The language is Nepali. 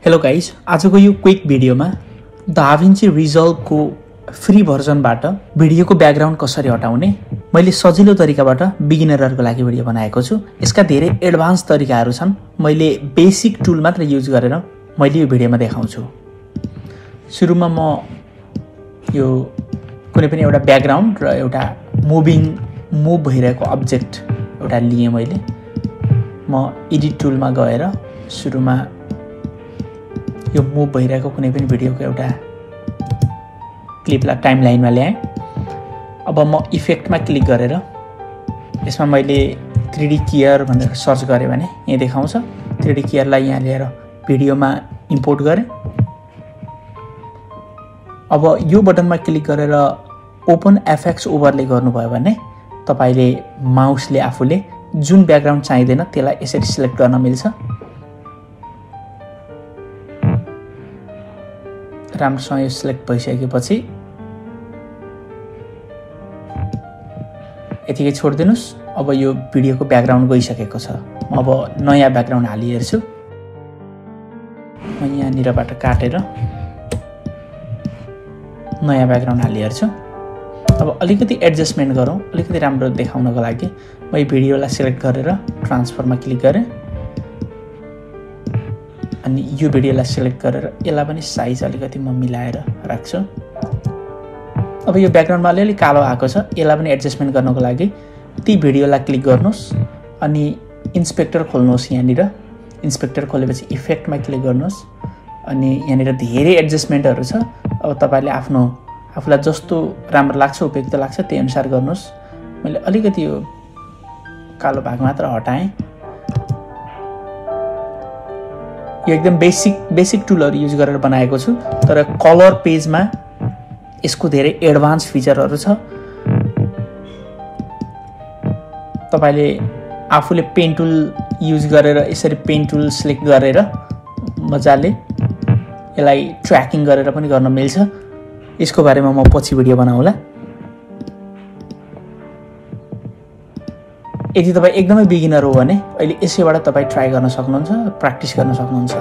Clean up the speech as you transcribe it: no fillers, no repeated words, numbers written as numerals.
हेलो गाइज, आजको यो क्विक भिडियोमा दाभिन्ची रिजल्भको फ्री भर्जनबाट भिडियोको ब्याकग्राउन्ड कसरी हटाउने मैले सजिलो तरिकाबाट बिगिनरहरुको लागि भिडियो बनाएको छु। यसका धेरै एडभान्स तरिकाहरू छन्। मैले बेसिक टुल मात्र युज गरेर मैले यो भिडियोमा देखाउँछु। सुरुमा म यो कुनै पनि एउटा ब्याकग्राउन्ड र एउटा मुभ भइरहेको अब्जेक्ट एउटा लिए मैले। म एडिट टुलमा गएर सुरुमा यो मुभ भइरहेको कुनै पनि भिडियोको एउटा क्लिपलाई टाइमलाइनमा ल्याएँ। अब म इफेक्टमा क्लिक गरेर यसमा मैले 3D केयर भनेर सर्च गरेँ भने यहाँ देखाउँछ। 3D केयरलाई यहाँ ल्याएर भिडियोमा इम्पोर्ट गरेँ। अब यो बटनमा क्लिक गरेर ओपन एफएक्स ओभरले गर्नुभयो भने तपाईले माउसले आफूले जुन ब्याकग्राउन्ड चाहिँदैन त्यसलाई यसरी सिलेक्ट गर्न मिल्छ। राम्रोसँग यो सिलेक्ट भइसकेपछि यतिकै छोड्दिनुस्। अब यो भिडियोको ब्याकग्राउन्ड गइसकेको छ। म अब नयाँ ब्याकग्राउन्ड हालिहेर्छु। म यहाँनिरबाट काटेर नयाँ ब्याकग्राउन्ड हालिहेर्छु। अब अलिकति एडजस्टमेन्ट गरौँ, अलिकति राम्रो देखाउनको लागि म यो भिडियोलाई सिलेक्ट गरेर ट्रान्सफरमा क्लिक गरेँ। अनि यो भिडियोलाई सिलेक्ट गरेर यसलाई पनि साइज अलिकति म मिलाएर राख्छु। अब यो ब्याकग्राउन्डमा अलिअलि कालो आएको छ, यसलाई पनि एडजस्टमेन्ट गर्नको लागि ती भिडियोलाई क्लिक गर्नुहोस् अनि इन्सपेक्टर खोल्नुहोस्। यहाँनिर इन्सपेक्टर खोलेपछि इफेक्टमा क्लिक गर्नुहोस् अनि यहाँनिर धेरै एडजस्टमेन्टहरू छ। अब तपाईले आफूलाई जस्तो राम्रो लाग्छ, उपयुक्त लाग्छ त्यही अनुसार गर्नुहोस्। मैले अलिकति यो कालो भाग मात्र हटाएँ। यो एकदम बेसिक टुलहरु युज गरेर बनाएको छु, तर कलर पेजमा यसको धेरै एडभान्स फिचरहरु छ। तपाईले आफूले पेन टुल युज गरेर यसरी पेन टुल सिलेक्ट गरेर मजाले यसलाई ट्र्याकिङ गरेर पनि गर्न मिल्छ। यसको बारेमा म पछि भिडियो बनाउँला। यदि तपाई एकदमै बिगिनर हो भने अहिले यसैबाट तपाई ट्राई गर्न सक्नुहुन्छ, प्र्याक्टिस गर्न सक्नुहुन्छ।